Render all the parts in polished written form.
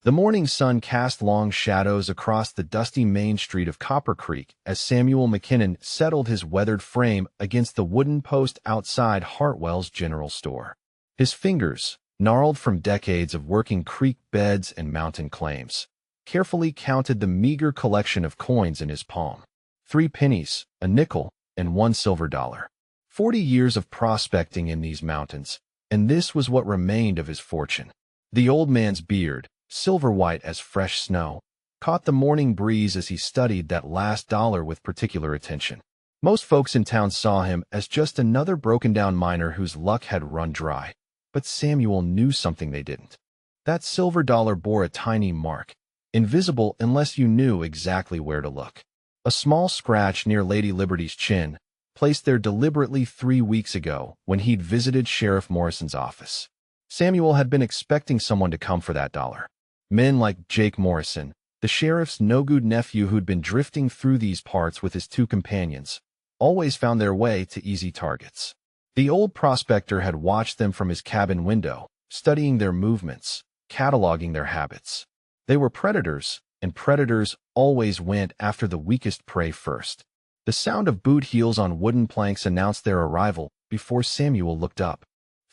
The morning sun cast long shadows across the dusty main street of Copper Creek as Samuel McKinnon settled his weathered frame against the wooden post outside Hartwell's general store. His fingers, gnarled from decades of working creek beds and mountain claims, carefully counted the meager collection of coins in his palm. 3 pennies, a nickel, and 1 silver dollar. 40 years of prospecting in these mountains, and this was what remained of his fortune. The old man's beard, silver white as fresh snow, caught the morning breeze as he studied that last dollar with particular attention. Most folks in town saw him as just another broken-down miner whose luck had run dry. But Samuel knew something they didn't. That silver dollar bore a tiny mark, invisible unless you knew exactly where to look. A small scratch near Lady Liberty's chin, placed there deliberately 3 weeks ago when he'd visited Sheriff Morrison's office. Samuel had been expecting someone to come for that dollar. Men like Jake Morrison, the sheriff's no-good nephew who'd been drifting through these parts with his 2 companions, always found their way to easy targets. The old prospector had watched them from his cabin window, studying their movements, cataloging their habits. They were predators, and predators always went after the weakest prey first. The sound of boot heels on wooden planks announced their arrival before Samuel looked up.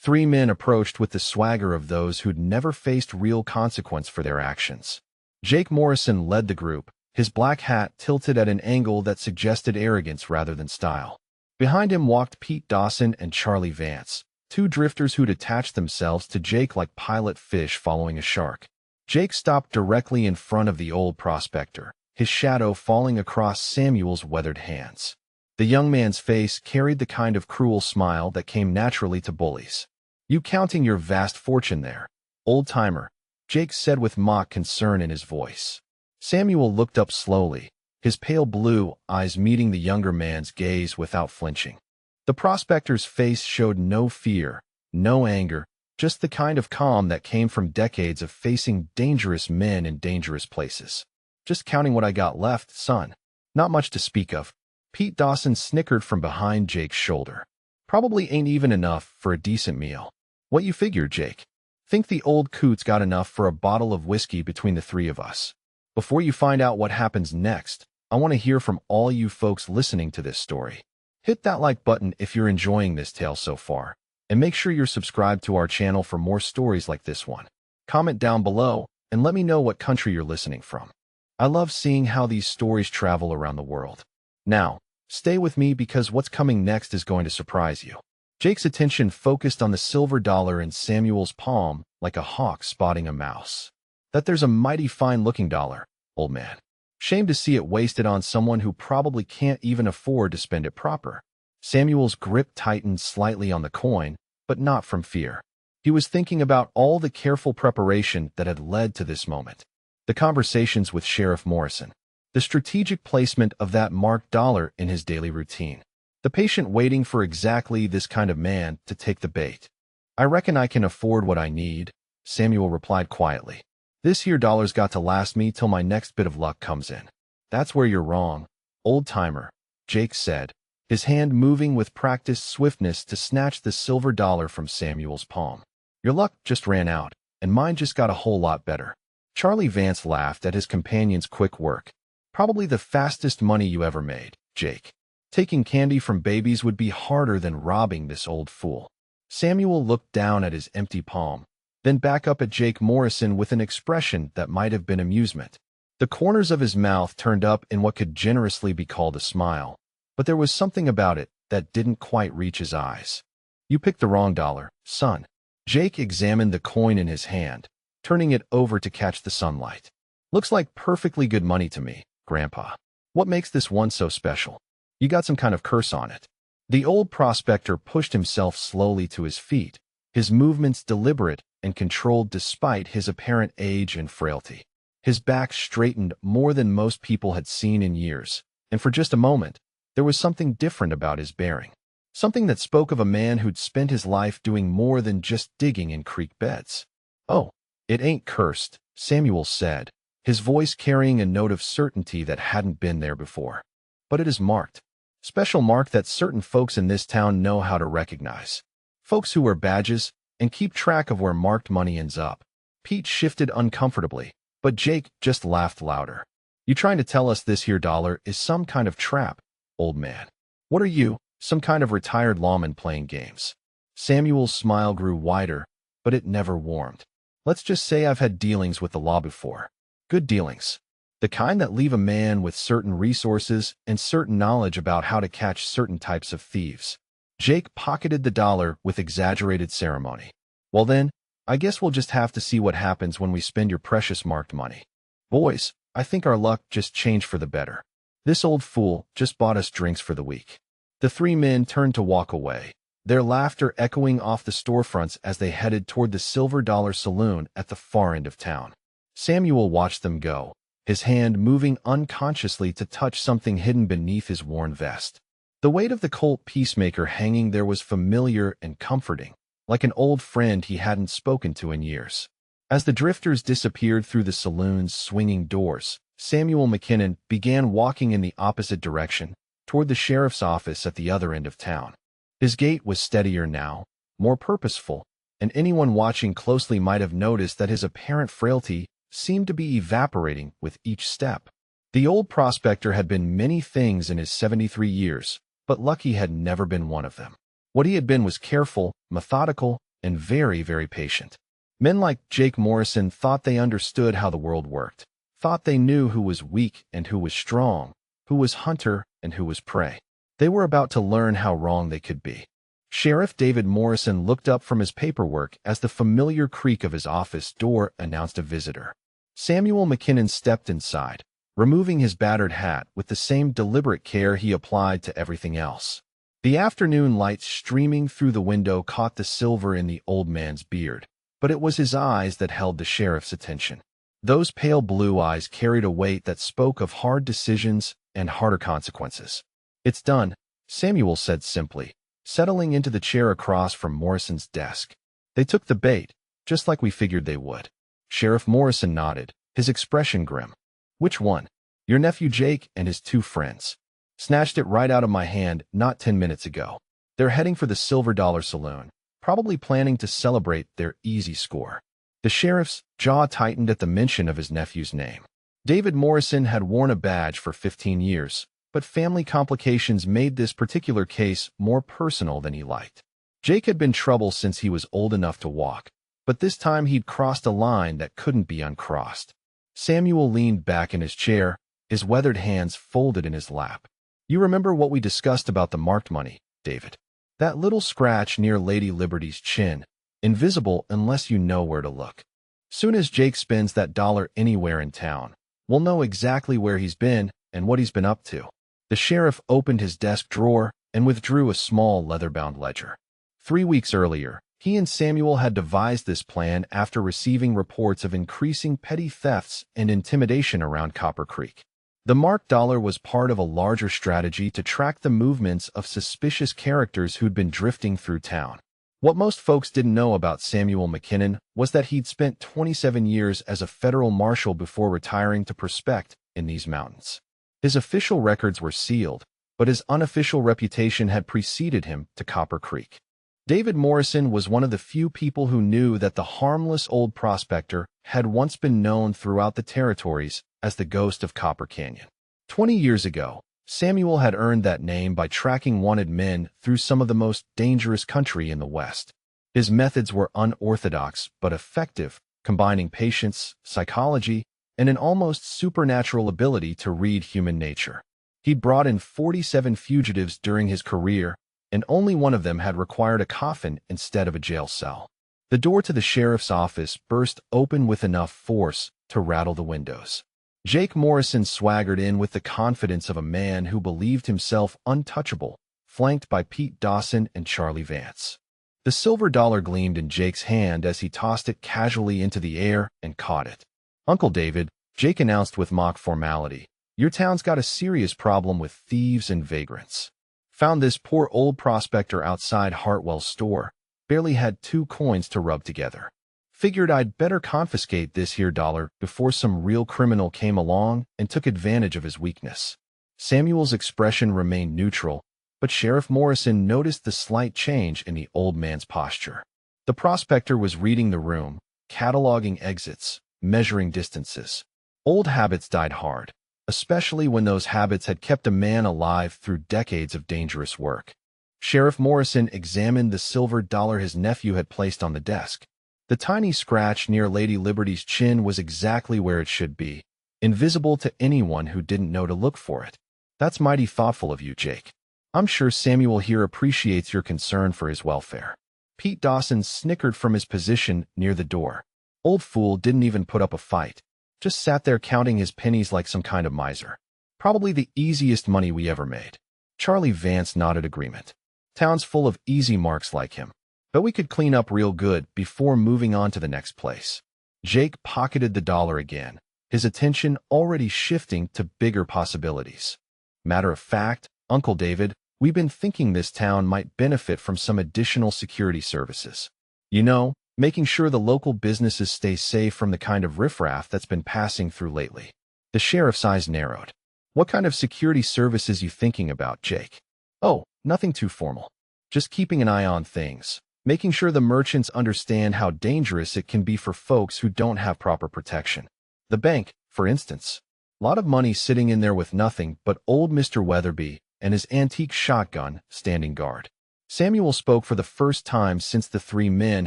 3 men approached with the swagger of those who'd never faced real consequence for their actions. Jake Morrison led the group, his black hat tilted at an angle that suggested arrogance rather than style. Behind him walked Pete Dawson and Charlie Vance, 2 drifters who'd attached themselves to Jake like pilot fish following a shark. Jake stopped directly in front of the old prospector, his shadow falling across Samuel's weathered hands. The young man's face carried the kind of cruel smile that came naturally to bullies. "You counting your vast fortune there, old-timer," Jake said with mock concern in his voice. Samuel looked up slowly, his pale blue eyes meeting the younger man's gaze without flinching. The prospector's face showed no fear, no anger, just the kind of calm that came from decades of facing dangerous men in dangerous places. "Just counting what I got left, son. Not much to speak of." Pete Dawson snickered from behind Jake's shoulder. "Probably ain't even enough for a decent meal." "What you figure, Jake?" "Think the old coot's got enough for a bottle of whiskey between the 3 of us." Before you find out what happens next, I want to hear from all you folks listening to this story. Hit that like button if you're enjoying this tale so far, and make sure you're subscribed to our channel for more stories like this one. Comment down below and let me know what country you're listening from. I love seeing how these stories travel around the world. Now, stay with me because what's coming next is going to surprise you. Jake's attention focused on the silver dollar in Samuel's palm like a hawk spotting a mouse. "That there's a mighty fine-looking dollar, old man. Shame to see it wasted on someone who probably can't even afford to spend it proper." Samuel's grip tightened slightly on the coin, but not from fear. He was thinking about all the careful preparation that had led to this moment. The conversations with Sheriff Morrison. The strategic placement of that marked dollar in his daily routine. The patient waiting for exactly this kind of man to take the bait. "I reckon I can afford what I need," Samuel replied quietly. "This here dollar's got to last me till my next bit of luck comes in." "That's where you're wrong, old-timer," Jake said, his hand moving with practiced swiftness to snatch the silver dollar from Samuel's palm. "Your luck just ran out, and mine just got a whole lot better." Charlie Vance laughed at his companion's quick work. "Probably the fastest money you ever made, Jake. Taking candy from babies would be harder than robbing this old fool." Samuel looked down at his empty palm, then back up at Jake Morrison with an expression that might have been amusement. The corners of his mouth turned up in what could generously be called a smile, but there was something about it that didn't quite reach his eyes. "You picked the wrong dollar, son." Jake examined the coin in his hand, turning it over to catch the sunlight. "Looks like perfectly good money to me, Grandpa. What makes this one so special? You got some kind of curse on it." The old prospector pushed himself slowly to his feet, his movements deliberate and controlled despite his apparent age and frailty. His back straightened more than most people had seen in years, and for just a moment, there was something different about his bearing. Something that spoke of a man who'd spent his life doing more than just digging in creek beds. "Oh, it ain't cursed," Samuel said, his voice carrying a note of certainty that hadn't been there before. "But it is marked. Special mark that certain folks in this town know how to recognize. Folks who wear badges and keep track of where marked money ends up." Pete shifted uncomfortably, But Jake just laughed louder. You trying to tell us this here dollar is some kind of trap, old man? What are you, some kind of retired lawman playing games? Samuel's smile grew wider, but it never warmed. Let's just say I've had dealings with the law before. Good dealings. The kind that leave a man with certain resources and certain knowledge about how to catch certain types of thieves. Jake pocketed the dollar with exaggerated ceremony. Well then, I guess we'll just have to see what happens when we spend your precious marked money. Boys, I think our luck just changed for the better. This old fool just bought us drinks for the week. The three men turned to walk away, their laughter echoing off the storefronts as they headed toward the Silver Dollar Saloon at the far end of town. Samuel watched them go, his hand moving unconsciously to touch something hidden beneath his worn vest. The weight of the Colt Peacemaker hanging there was familiar and comforting, like an old friend he hadn't spoken to in years. As the drifters disappeared through the saloon's swinging doors, Samuel McKinnon began walking in the opposite direction, toward the sheriff's office at the other end of town. His gait was steadier now, more purposeful, and anyone watching closely might have noticed that his apparent frailty seemed to be evaporating with each step. The old prospector had been many things in his 73 years, but lucky had never been one of them. What he had been was careful, methodical, and very, very patient. Men like Jake Morrison thought they understood how the world worked, thought they knew who was weak and who was strong, who was hunter and who was prey. They were about to learn how wrong they could be. Sheriff David Morrison looked up from his paperwork as the familiar creak of his office door announced a visitor. Samuel McKinnon stepped inside, removing his battered hat with the same deliberate care he applied to everything else. The afternoon light streaming through the window caught the silver in the old man's beard, but it was his eyes that held the sheriff's attention. Those pale blue eyes carried a weight that spoke of hard decisions and harder consequences. It's done, Samuel said simply, settling into the chair across from Morrison's desk. They took the bait, just like we figured they would. Sheriff Morrison nodded, his expression grim. Which one? Your nephew Jake and his two friends. Snatched it right out of my hand not 10 minutes ago. They're heading for the Silver Dollar Saloon, probably planning to celebrate their easy score. The sheriff's jaw tightened at the mention of his nephew's name. David Morrison had worn a badge for 15 years, but family complications made this particular case more personal than he liked. Jake had been trouble since he was old enough to walk, but this time he'd crossed a line that couldn't be uncrossed. Samuel leaned back in his chair, his weathered hands folded in his lap. You remember what we discussed about the marked money, David? That little scratch near Lady Liberty's chin, invisible unless you know where to look. Soon as Jake spends that dollar anywhere in town, we'll know exactly where he's been and what he's been up to. The sheriff opened his desk drawer and withdrew a small leather-bound ledger. 3 weeks earlier, he and Samuel had devised this plan after receiving reports of increasing petty thefts and intimidation around Copper Creek. The marked dollar was part of a larger strategy to track the movements of suspicious characters who'd been drifting through town. What most folks didn't know about Samuel McKinnon was that he'd spent 27 years as a federal marshal before retiring to prospect in these mountains. His official records were sealed, but his unofficial reputation had preceded him to Copper Creek. David Morrison was one of the few people who knew that the harmless old prospector had once been known throughout the territories as the ghost of Copper Canyon. 20 years ago, Samuel had earned that name by tracking wanted men through some of the most dangerous country in the West. His methods were unorthodox but effective, combining patience, psychology, and an almost supernatural ability to read human nature. He'd brought in 47 fugitives during his career, and only one of them had required a coffin instead of a jail cell. The door to the sheriff's office burst open with enough force to rattle the windows. Jake Morrison swaggered in with the confidence of a man who believed himself untouchable, flanked by Pete Dawson and Charlie Vance. The silver dollar gleamed in Jake's hand as he tossed it casually into the air and caught it. Uncle David, Jake announced with mock formality, your town's got a serious problem with thieves and vagrants. Found this poor old prospector outside Hartwell's store, barely had 2 coins to rub together. Figured I'd better confiscate this here dollar before some real criminal came along and took advantage of his weakness. Samuel's expression remained neutral, but Sheriff Morrison noticed the slight change in the old man's posture. The prospector was reading the room, cataloging exits, measuring distances. Old habits died hard, especially when those habits had kept a man alive through decades of dangerous work. Sheriff Morrison examined the silver dollar his nephew had placed on the desk. The tiny scratch near Lady Liberty's chin was exactly where it should be, invisible to anyone who didn't know to look for it. That's mighty thoughtful of you, Jake. I'm sure Samuel here appreciates your concern for his welfare. Pete Dawson snickered from his position near the door. Old fool didn't even put up a fight. Just sat there counting his pennies like some kind of miser. Probably the easiest money we ever made. Charlie Vance nodded agreement. Town's full of easy marks like him. But we could clean up real good before moving on to the next place. Jake pocketed the dollar again, his attention already shifting to bigger possibilities. Matter of fact, Uncle David, we've been thinking this town might benefit from some additional security services. You know, making sure the local businesses stay safe from the kind of riffraff that's been passing through lately. The sheriff's eyes narrowed. What kind of security services you thinking about, Jake? Oh, nothing too formal. Just keeping an eye on things. Making sure the merchants understand how dangerous it can be for folks who don't have proper protection. The bank, for instance. A lot of money sitting in there with nothing but old Mr. Weatherby and his antique shotgun standing guard. Samuel spoke for the first time since the three men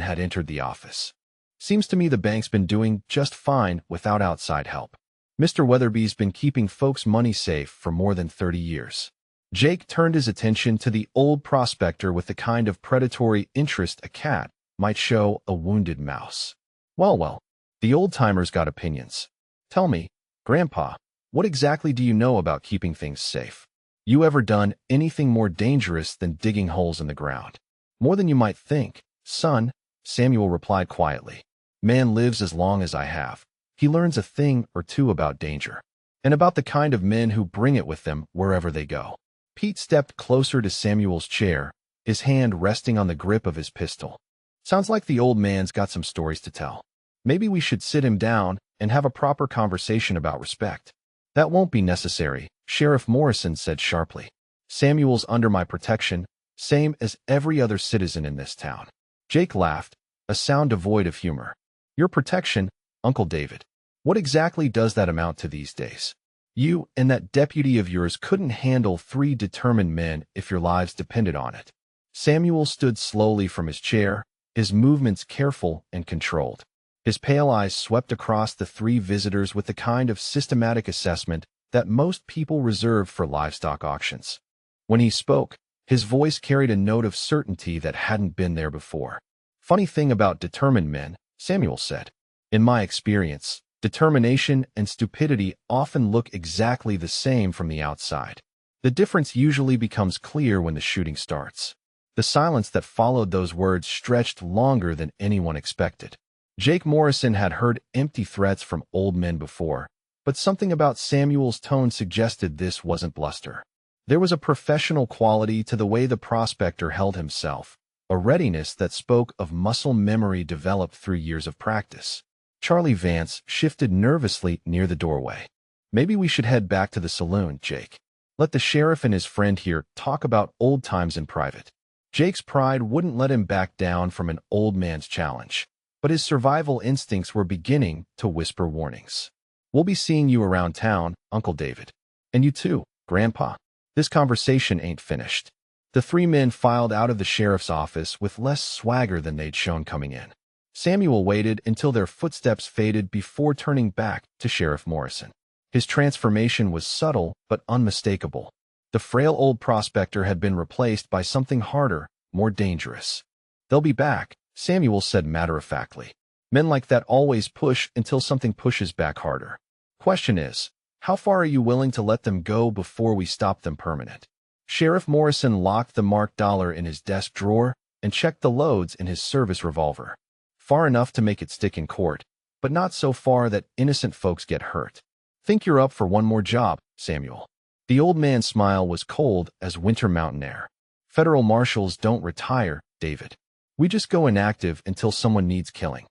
had entered the office. Seems to me the bank's been doing just fine without outside help. Mr. Weatherby's been keeping folks' money safe for more than 30 years. Jake turned his attention to the old prospector with the kind of predatory interest a cat might show a wounded mouse. Well, the old-timer's got opinions. Tell me, Grandpa, what exactly do you know about keeping things safe? You ever done anything more dangerous than digging holes in the ground? More than you might think, son, Samuel replied quietly. Man lives as long as I have. He learns a thing or two about danger, and about the kind of men who bring it with them wherever they go. Pete stepped closer to Samuel's chair, his hand resting on the grip of his pistol. Sounds like the old man's got some stories to tell. Maybe we should sit him down and have a proper conversation about respect. That won't be necessary, Sheriff Morrison said sharply. Samuel's under my protection, same as every other citizen in this town. Jake laughed, a sound devoid of humor. Your protection, Uncle David. What exactly does that amount to these days? You and that deputy of yours couldn't handle 3 determined men if your lives depended on it. Samuel stood slowly from his chair, his movements careful and controlled. His pale eyes swept across the 3 visitors with the kind of systematic assessment that most people reserve for livestock auctions. When he spoke, his voice carried a note of certainty that hadn't been there before. Funny thing about determined men, Samuel said. In my experience, determination and stupidity often look exactly the same from the outside. The difference usually becomes clear when the shooting starts. The silence that followed those words stretched longer than anyone expected. Jake Morrison had heard empty threats from old men before, but something about Samuel's tone suggested this wasn't bluster. There was a professional quality to the way the prospector held himself, a readiness that spoke of muscle memory developed through years of practice. Charlie Vance shifted nervously near the doorway. Maybe we should head back to the saloon, Jake. Let the sheriff and his friend here talk about old times in private. Jake's pride wouldn't let him back down from an old man's challenge, but his survival instincts were beginning to whisper warnings. We'll be seeing you around town, Uncle David. And you too, Grandpa. This conversation ain't finished. The 3 men filed out of the sheriff's office with less swagger than they'd shown coming in. Samuel waited until their footsteps faded before turning back to Sheriff Morrison. His transformation was subtle but unmistakable. The frail old prospector had been replaced by something harder, more dangerous. They'll be back, Samuel said matter-of-factly. Men like that always push until something pushes back harder. Question is, how far are you willing to let them go before we stop them permanent? Sheriff Morrison locked the marked dollar in his desk drawer and checked the loads in his service revolver. Far enough to make it stick in court, but not so far that innocent folks get hurt. Think you're up for one more job, Samuel. The old man's smile was cold as winter mountain air. Federal marshals don't retire, David. We just go inactive until someone needs killing.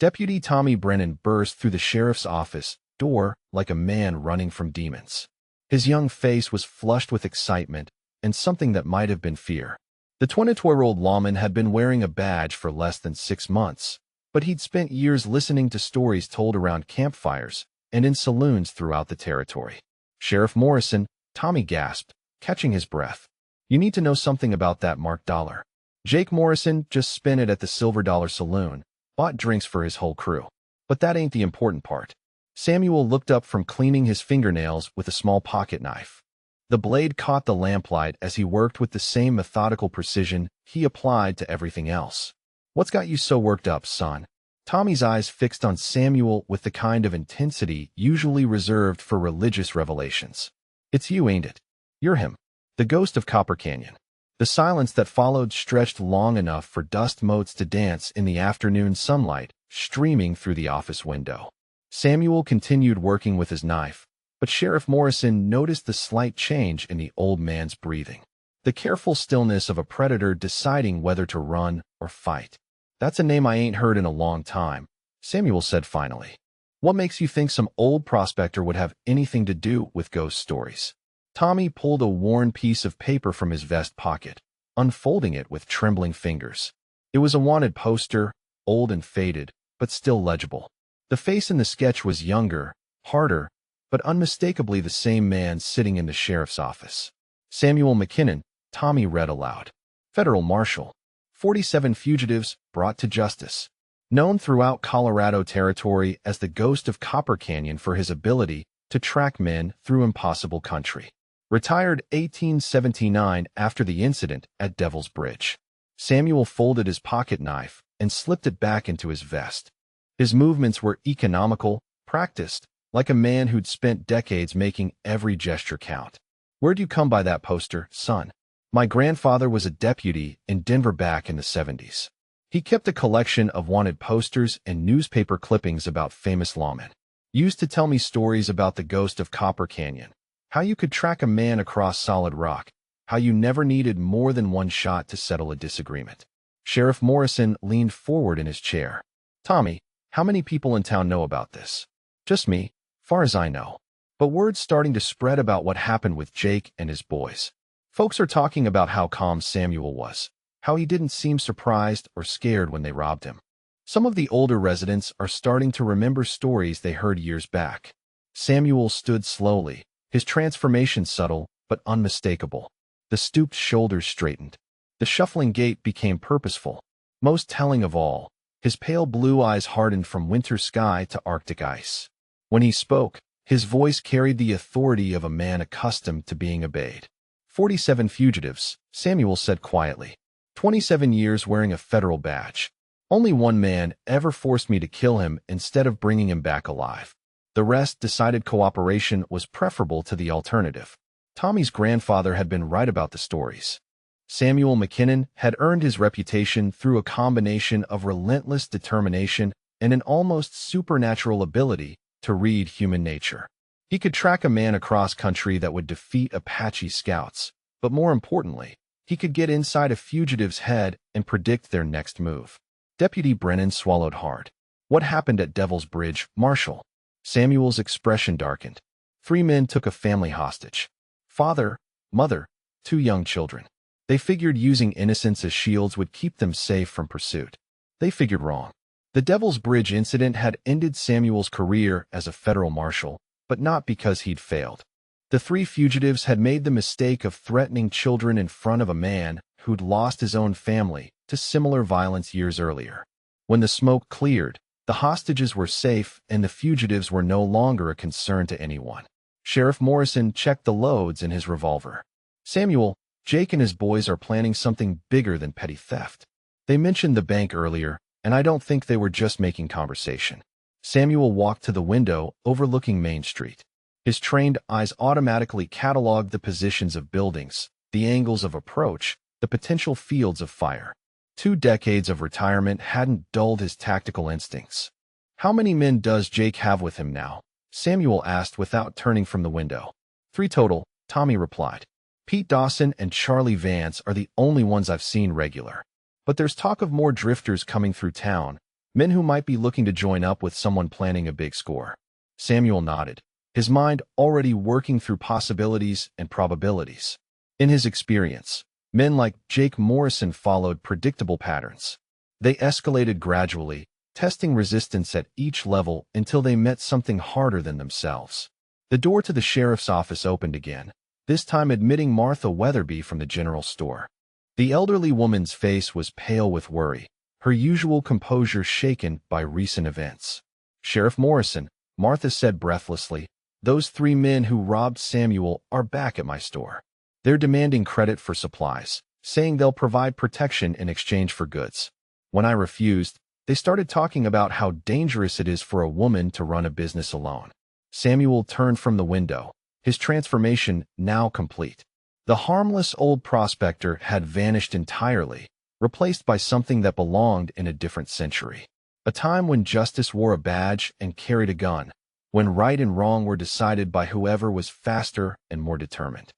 Deputy Tommy Brennan burst through the sheriff's office door like a man running from demons. His young face was flushed with excitement and something that might have been fear. The 22-year-old lawman had been wearing a badge for less than 6 months, but he'd spent years listening to stories told around campfires and in saloons throughout the territory. Sheriff Morrison, Tommy gasped, catching his breath. You need to know something about that marked dollar. Jake Morrison just spent it at the Silver Dollar Saloon, bought drinks for his whole crew. But that ain't the important part. Samuel looked up from cleaning his fingernails with a small pocket knife. The blade caught the lamplight as he worked with the same methodical precision he applied to everything else. What's got you so worked up, son? Tommy's eyes fixed on Samuel with the kind of intensity usually reserved for religious revelations. It's you, ain't it? You're him. The ghost of Copper Canyon. The silence that followed stretched long enough for dust motes to dance in the afternoon sunlight, streaming through the office window. Samuel continued working with his knife, but Sheriff Morrison noticed the slight change in the old man's breathing. The careful stillness of a predator deciding whether to run or fight. That's a name I ain't heard in a long time, Samuel said finally. What makes you think some old prospector would have anything to do with ghost stories? Tommy pulled a worn piece of paper from his vest pocket, unfolding it with trembling fingers. It was a wanted poster, old and faded, but still legible. The face in the sketch was younger, harder, but unmistakably the same man sitting in the sheriff's office. Samuel McKinnon, Tommy read aloud. Federal Marshal. 47 fugitives brought to justice. Known throughout Colorado territory as the Ghost of Copper Canyon for his ability to track men through impossible country. Retired 1879 after the incident at Devil's Bridge. Samuel folded his pocket knife and slipped it back into his vest. His movements were economical, practiced, like a man who'd spent decades making every gesture count. Where'd you come by that poster, son? My grandfather was a deputy in Denver back in the 70s. He kept a collection of wanted posters and newspaper clippings about famous lawmen. Used to tell me stories about the ghost of Copper Canyon, how you could track a man across solid rock, how you never needed more than one shot to settle a disagreement. Sheriff Morrison leaned forward in his chair. Tommy, how many people in town know about this? Just me, far as I know. But word's starting to spread about what happened with Jake and his boys. Folks are talking about how calm Samuel was, how he didn't seem surprised or scared when they robbed him. Some of the older residents are starting to remember stories they heard years back. Samuel stood slowly, his transformation subtle but unmistakable. The stooped shoulders straightened. The shuffling gait became purposeful. Most telling of all, his pale blue eyes hardened from winter sky to Arctic ice. When he spoke, his voice carried the authority of a man accustomed to being obeyed. 47 fugitives, Samuel said quietly. 27 years wearing a federal badge. Only one man ever forced me to kill him instead of bringing him back alive. The rest decided cooperation was preferable to the alternative. Tommy's grandfather had been right about the stories. Samuel McKinnon had earned his reputation through a combination of relentless determination and an almost supernatural ability to read human nature. He could track a man across country that would defeat Apache scouts, but more importantly, he could get inside a fugitive's head and predict their next move. Deputy Brennan swallowed hard. What happened at Devil's Bridge, Marshal? Samuel's expression darkened. 3 men took a family hostage. Father, mother, 2 young children. They figured using innocence as shields would keep them safe from pursuit. They figured wrong. The Devil's Bridge incident had ended Samuel's career as a federal marshal, but not because he'd failed. The 3 fugitives had made the mistake of threatening children in front of a man who'd lost his own family to similar violence years earlier. When the smoke cleared, the hostages were safe and the fugitives were no longer a concern to anyone. Sheriff Morrison checked the loads in his revolver. Samuel, Jake and his boys are planning something bigger than petty theft. They mentioned the bank earlier, and I don't think they were just making conversation. Samuel walked to the window overlooking Main Street. His trained eyes automatically cataloged the positions of buildings, the angles of approach, the potential fields of fire. 2 decades of retirement hadn't dulled his tactical instincts. How many men does Jake have with him now? Samuel asked without turning from the window. 3 total, Tommy replied. Pete Dawson and Charlie Vance are the only ones I've seen regular. But there's talk of more drifters coming through town, men who might be looking to join up with someone planning a big score. Samuel nodded, his mind already working through possibilities and probabilities. In his experience, men like Jake Morrison followed predictable patterns. They escalated gradually, testing resistance at each level until they met something harder than themselves. The door to the sheriff's office opened again, this time admitting Martha Weatherby from the general store. The elderly woman's face was pale with worry, her usual composure shaken by recent events. "Sheriff Morrison," Martha said breathlessly, "those 3 men who robbed Samuel are back at my store. They're demanding credit for supplies, saying they'll provide protection in exchange for goods. When I refused, they started talking about how dangerous it is for a woman to run a business alone." Samuel turned from the window, his transformation now complete. The harmless old prospector had vanished entirely, replaced by something that belonged in a different century. A time when justice wore a badge and carried a gun, when right and wrong were decided by whoever was faster and more determined.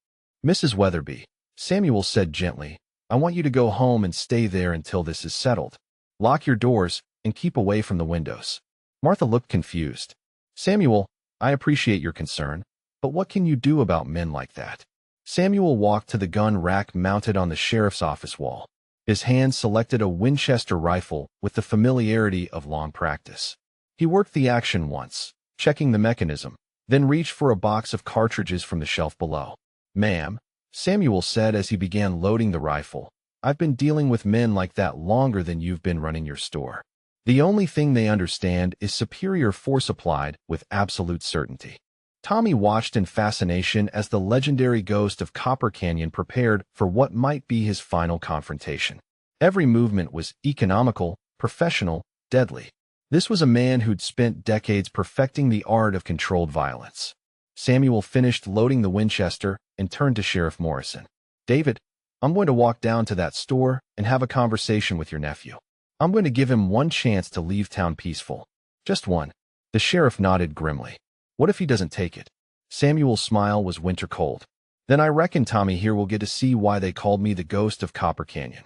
"Mrs. Weatherby," Samuel said gently, "I want you to go home and stay there until this is settled. Lock your doors and keep away from the windows." Martha looked confused. "Samuel, I appreciate your concern, but what can you do about men like that?" Samuel walked to the gun rack mounted on the sheriff's office wall. His hand selected a Winchester rifle with the familiarity of long practice. He worked the action once, checking the mechanism, then reached for a box of cartridges from the shelf below. "Ma'am," Samuel said as he began loading the rifle, "I've been dealing with men like that longer than you've been running your store. The only thing they understand is superior force applied with absolute certainty." Tommy watched in fascination as the legendary ghost of Copper Canyon prepared for what might be his final confrontation. Every movement was economical, professional, deadly. This was a man who'd spent decades perfecting the art of controlled violence. Samuel finished loading the Winchester and turned to Sheriff Morrison. "David, I'm going to walk down to that store and have a conversation with your nephew. I'm going to give him one chance to leave town peaceful. Just one." The sheriff nodded grimly. "What if he doesn't take it?" Samuel's smile was winter cold. "Then I reckon Tommy here will get to see why they called me the ghost of Copper Canyon."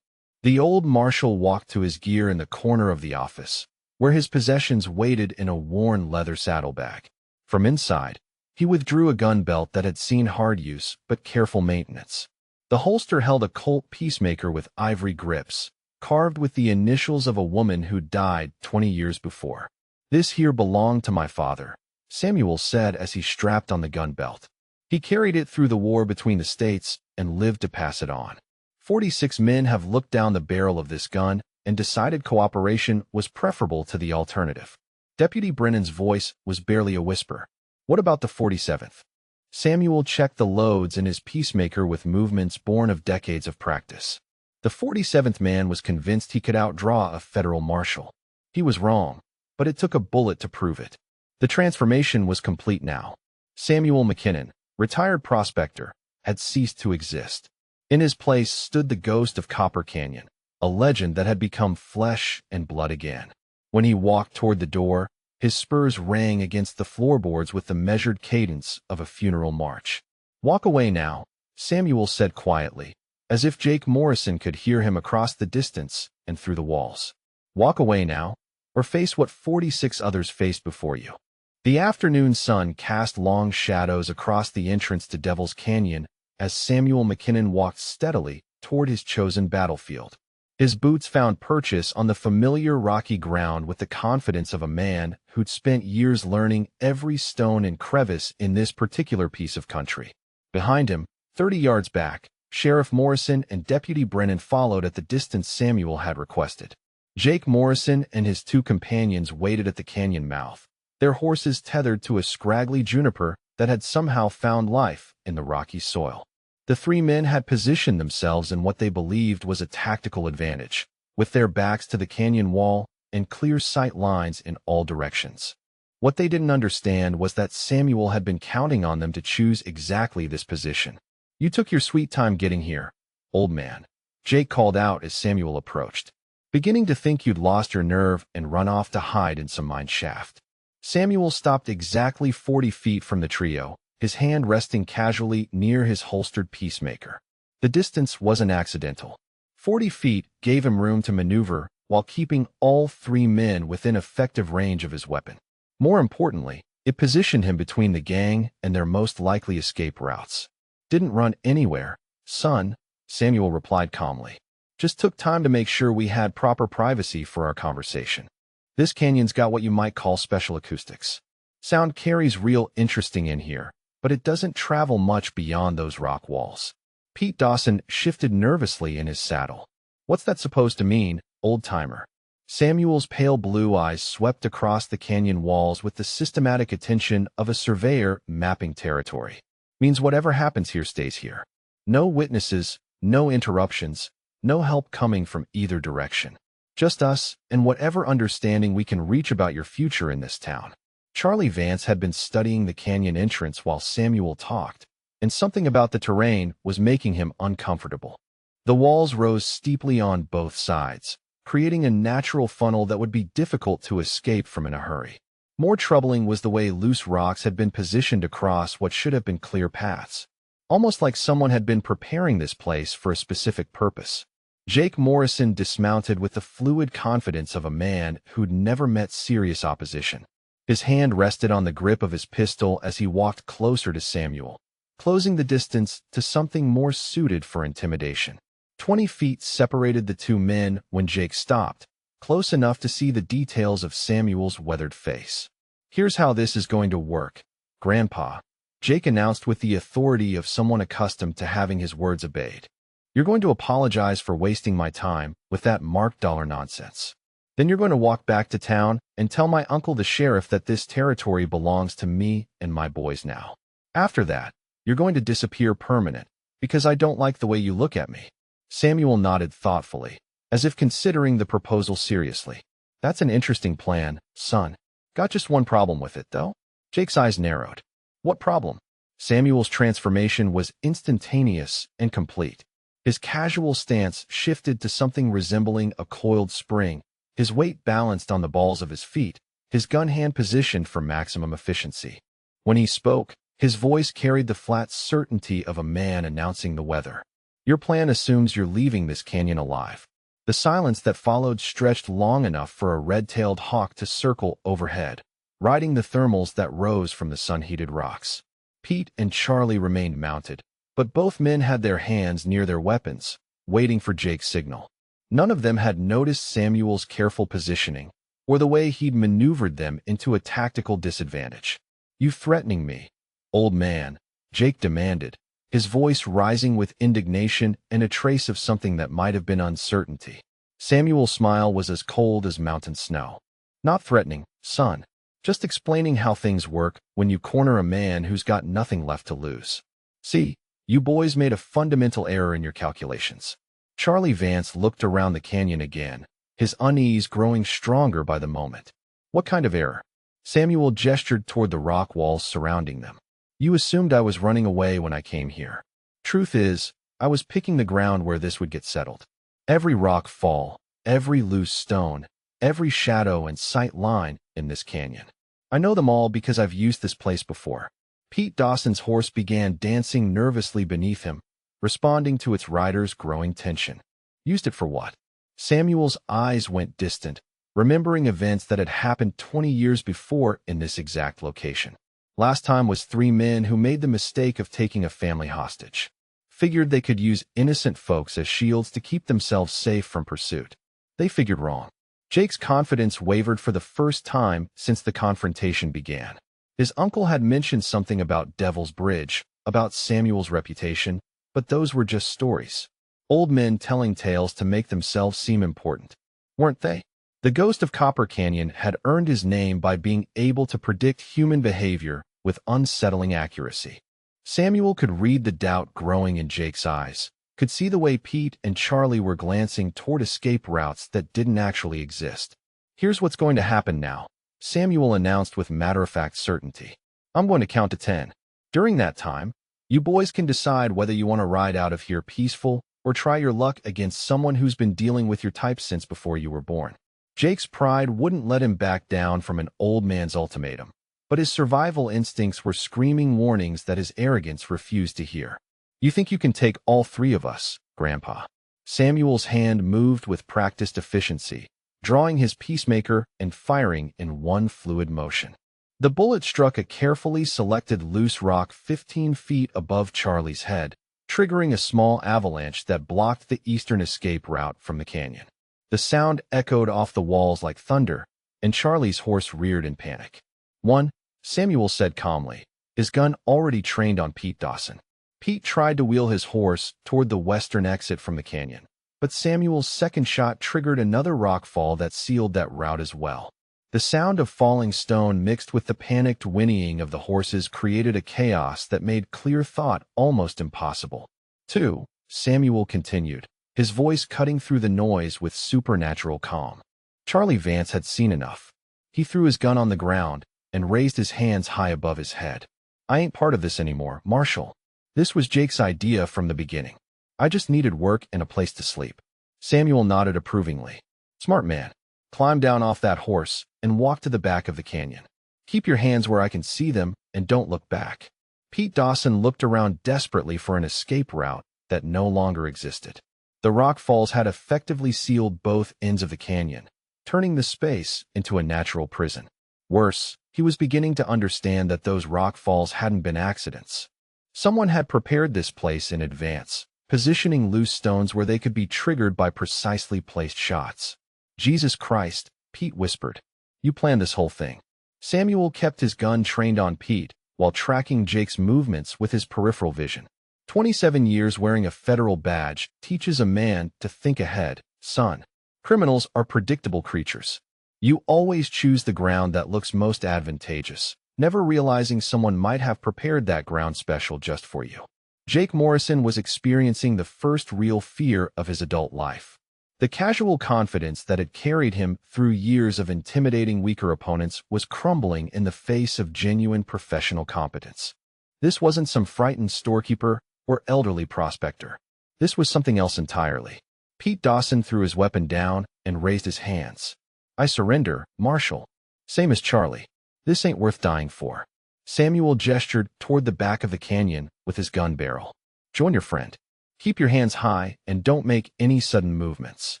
The old marshal walked to his gear in the corner of the office, where his possessions waited in a worn leather saddlebag. From inside, he withdrew a gun belt that had seen hard use but careful maintenance. The holster held a Colt Peacemaker with ivory grips, carved with the initials of a woman who died 20 years before. "This here belonged to my father," Samuel said as he strapped on the gun belt. "He carried it through the war between the states and lived to pass it on. 46 men have looked down the barrel of this gun and decided cooperation was preferable to the alternative." Deputy Brennan's voice was barely a whisper. "What about the 47th? Samuel checked the loads in his Peacemaker with movements born of decades of practice. The 47th man was convinced he could outdraw a federal marshal. He was wrong, but it took a bullet to prove it. The transformation was complete now. Samuel McKinnon, retired prospector, had ceased to exist. In his place stood the ghost of Copper Canyon, a legend that had become flesh and blood again. When he walked toward the door, his spurs rang against the floorboards with the measured cadence of a funeral march. "Walk away now," Samuel said quietly, as if Jake Morrison could hear him across the distance and through the walls. "Walk away now, or face what 46 others faced before you." The afternoon sun cast long shadows across the entrance to Devil's Canyon as Samuel McKinnon walked steadily toward his chosen battlefield. His boots found purchase on the familiar rocky ground with the confidence of a man who'd spent years learning every stone and crevice in this particular piece of country. Behind him, 30 yards back, Sheriff Morrison and Deputy Brennan followed at the distance Samuel had requested. Jake Morrison and his 2 companions waited at the canyon mouth, their horses tethered to a scraggly juniper that had somehow found life in the rocky soil. The 3 men had positioned themselves in what they believed was a tactical advantage, with their backs to the canyon wall and clear sight lines in all directions. What they didn't understand was that Samuel had been counting on them to choose exactly this position. "You took your sweet time getting here, old man," Jake called out as Samuel approached. "Beginning to think you'd lost your nerve and run off to hide in some mine shaft." Samuel stopped exactly 40 feet from the trio, his hand resting casually near his holstered Peacemaker. The distance wasn't accidental. 40 feet gave him room to maneuver while keeping all 3 men within effective range of his weapon. More importantly, it positioned him between the gang and their most likely escape routes. "Didn't run anywhere, son," Samuel replied calmly. "Just took time to make sure we had proper privacy for our conversation." This canyon's got what you might call special acoustics. Sound carries real interesting in here, but it doesn't travel much beyond those rock walls. Pete Dawson shifted nervously in his saddle. What's that supposed to mean, old-timer? Samuel's pale blue eyes swept across the canyon walls with the systematic attention of a surveyor mapping territory. Means whatever happens here stays here. No witnesses, no interruptions, no help coming from either direction. Just us and whatever understanding we can reach about your future in this town. Charlie Vance had been studying the canyon entrance while Samuel talked, and something about the terrain was making him uncomfortable. The walls rose steeply on both sides, creating a natural funnel that would be difficult to escape from in a hurry. More troubling was the way loose rocks had been positioned across what should have been clear paths, almost like someone had been preparing this place for a specific purpose. Jake Morrison dismounted with the fluid confidence of a man who'd never met serious opposition. His hand rested on the grip of his pistol as he walked closer to Samuel, closing the distance to something more suited for intimidation. 20 feet separated the two men when Jake stopped, close enough to see the details of Samuel's weathered face. "Here's how this is going to work, Grandpa," Jake announced with the authority of someone accustomed to having his words obeyed. "You're going to apologize for wasting my time with that marked dollar nonsense. Then you're going to walk back to town and tell my uncle the sheriff that this territory belongs to me and my boys now. After that, you're going to disappear permanent, because I don't like the way you look at me." Samuel nodded thoughtfully, as if considering the proposal seriously. "That's an interesting plan, son. Got just one problem with it, though." Jake's eyes narrowed. "What problem?" Samuel's transformation was instantaneous and complete. His casual stance shifted to something resembling a coiled spring, his weight balanced on the balls of his feet, his gun hand positioned for maximum efficiency. When he spoke, his voice carried the flat certainty of a man announcing the weather. "Your plan assumes you're leaving this canyon alive." The silence that followed stretched long enough for a red-tailed hawk to circle overhead, riding the thermals that rose from the sun-heated rocks. Pete and Charlie remained mounted, but both men had their hands near their weapons, waiting for Jake's signal. None of them had noticed Samuel's careful positioning, or the way he'd maneuvered them into a tactical disadvantage. "You threatening me, old man?" Jake demanded, his voice rising with indignation and a trace of something that might have been uncertainty. Samuel's smile was as cold as mountain snow. "Not threatening, son. Just explaining how things work when you corner a man who's got nothing left to lose. See, you boys made a fundamental error in your calculations." Charlie Vance looked around the canyon again, his unease growing stronger by the moment. "What kind of error?" Samuel gestured toward the rock walls surrounding them. "You assumed I was running away when I came here. Truth is, I was picking the ground where this would get settled. Every rock fall, every loose stone, every shadow and sight line in this canyon. I know them all because I've used this place before." Pete Dawson's horse began dancing nervously beneath him, responding to its rider's growing tension. "Used it for what?" Samuel's eyes went distant, remembering events that had happened 20 years before in this exact location. Last time was 3 men who made the mistake of taking a family hostage. Figured they could use innocent folks as shields to keep themselves safe from pursuit. They figured wrong. Jake's confidence wavered for the first time since the confrontation began. His uncle had mentioned something about Devil's Bridge, about Samuel's reputation, but those were just stories. Old men telling tales to make themselves seem important, weren't they? The ghost of Copper Canyon had earned his name by being able to predict human behavior with unsettling accuracy. Samuel could read the doubt growing in Jake's eyes, could see the way Pete and Charlie were glancing toward escape routes that didn't actually exist. "Here's what's going to happen now," Samuel announced with matter-of-fact certainty. "I'm going to count to 10. During that time, you boys can decide whether you want to ride out of here peaceful or try your luck against someone who's been dealing with your type since before you were born." Jake's pride wouldn't let him back down from an old man's ultimatum, but his survival instincts were screaming warnings that his arrogance refused to hear. "You think you can take all 3 of us, Grandpa?" Samuel's hand moved with practiced efficiency, drawing his peacemaker and firing in one fluid motion. The bullet struck a carefully selected loose rock 15 feet above Charlie's head, triggering a small avalanche that blocked the eastern escape route from the canyon. The sound echoed off the walls like thunder, and Charlie's horse reared in panic. "One," Samuel said calmly, his gun already trained on Pete Dawson. Pete tried to wheel his horse toward the western exit from the canyon, but Samuel's second shot triggered another rockfall that sealed that route as well. The sound of falling stone mixed with the panicked whinnying of the horses created a chaos that made clear thought almost impossible. "Two," Samuel continued, his voice cutting through the noise with supernatural calm. Charlie Vance had seen enough. He threw his gun on the ground and raised his hands high above his head. "I ain't part of this anymore, Marshal. This was Jake's idea from the beginning. I just needed work and a place to sleep." Samuel nodded approvingly. "Smart man. Climb down off that horse and walk to the back of the canyon. Keep your hands where I can see them and don't look back." Pete Dawson looked around desperately for an escape route that no longer existed. The rock falls had effectively sealed both ends of the canyon, turning the space into a natural prison. Worse, he was beginning to understand that those rock falls hadn't been accidents. Someone had prepared this place in advance, positioning loose stones where they could be triggered by precisely placed shots. "Jesus Christ," Pete whispered. "You planned this whole thing." Samuel kept his gun trained on Pete while tracking Jake's movements with his peripheral vision. 27 years wearing a federal badge teaches a man to think ahead, son. Criminals are predictable creatures. You always choose the ground that looks most advantageous, never realizing someone might have prepared that ground special just for you. Jake Morrison was experiencing the first real fear of his adult life. The casual confidence that had carried him through years of intimidating weaker opponents was crumbling in the face of genuine professional competence. This wasn't some frightened storekeeper or elderly prospector. This was something else entirely. Pete Dawson threw his weapon down and raised his hands. "I surrender, Marshal. Same as Charlie. This ain't worth dying for." Samuel gestured toward the back of the canyon with his gun barrel. "Join your friend. Keep your hands high and don't make any sudden movements."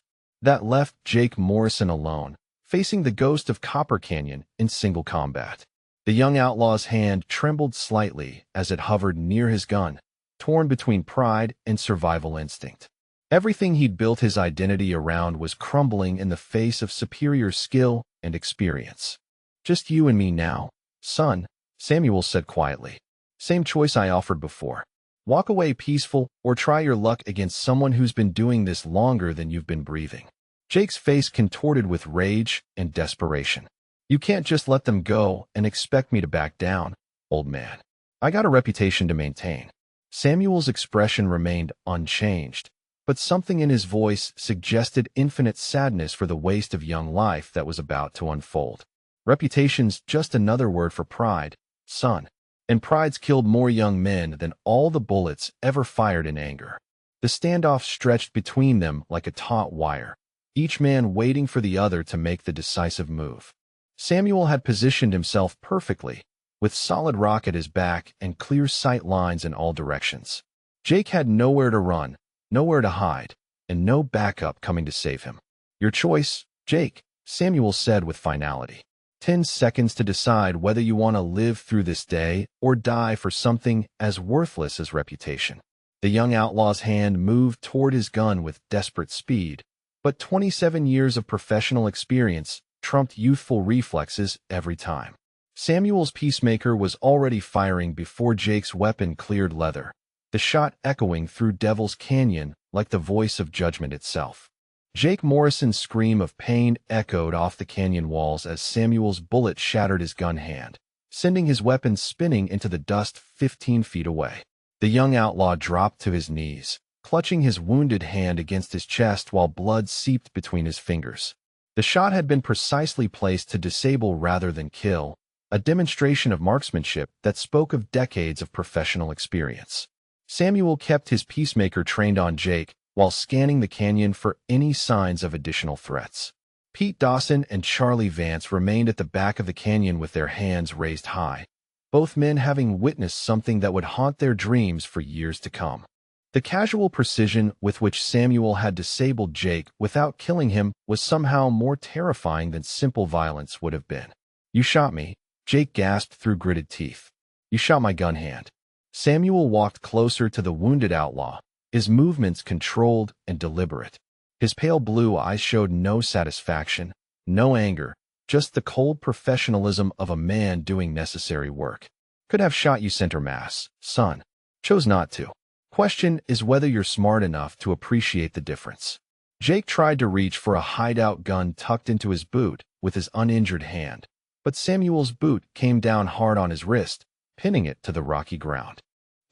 That left Jake Morrison alone, facing the ghost of Copper Canyon in single combat. The young outlaw's hand trembled slightly as it hovered near his gun, torn between pride and survival instinct. Everything he'd built his identity around was crumbling in the face of superior skill and experience. "Just you and me now, son," Samuel said quietly. "Same choice I offered before. Walk away peaceful or try your luck against someone who's been doing this longer than you've been breathing." Jake's face contorted with rage and desperation. "You can't just let them go and expect me to back down, old man. I got a reputation to maintain." Samuel's expression remained unchanged, but something in his voice suggested infinite sadness for the waste of young life that was about to unfold. "Reputation's just another word for pride, son. And pride's killed more young men than all the bullets ever fired in anger." The standoff stretched between them like a taut wire, each man waiting for the other to make the decisive move. Samuel had positioned himself perfectly, with solid rock at his back and clear sight lines in all directions. Jake had nowhere to run, nowhere to hide, and no backup coming to save him. "Your choice, Jake," Samuel said with finality. 10 seconds to decide whether you want to live through this day or die for something as worthless as reputation." The young outlaw's hand moved toward his gun with desperate speed, but 27 years of professional experience trumped youthful reflexes every time. Samuel's peacemaker was already firing before Jake's weapon cleared leather, the shot echoing through Devil's Canyon like the voice of judgment itself. Jake Morrison's scream of pain echoed off the canyon walls as Samuel's bullet shattered his gun hand, sending his weapon spinning into the dust 15 feet away. The young outlaw dropped to his knees, clutching his wounded hand against his chest while blood seeped between his fingers. The shot had been precisely placed to disable rather than kill, a demonstration of marksmanship that spoke of decades of professional experience. Samuel kept his peacemaker trained on Jake, while scanning the canyon for any signs of additional threats. Pete Dawson and Charlie Vance remained at the back of the canyon with their hands raised high, both men having witnessed something that would haunt their dreams for years to come. The casual precision with which Samuel had disabled Jake without killing him was somehow more terrifying than simple violence would have been. "You shot me," Jake gasped through gritted teeth. "You shot my gun hand." Samuel walked closer to the wounded outlaw, his movements controlled and deliberate. His pale blue eyes showed no satisfaction, no anger, just the cold professionalism of a man doing necessary work. Could have shot you center mass, son. Chose not to. Question is whether you're smart enough to appreciate the difference. Jake tried to reach for a hideout gun tucked into his boot with his uninjured hand, but Samuel's boot came down hard on his wrist, pinning it to the rocky ground.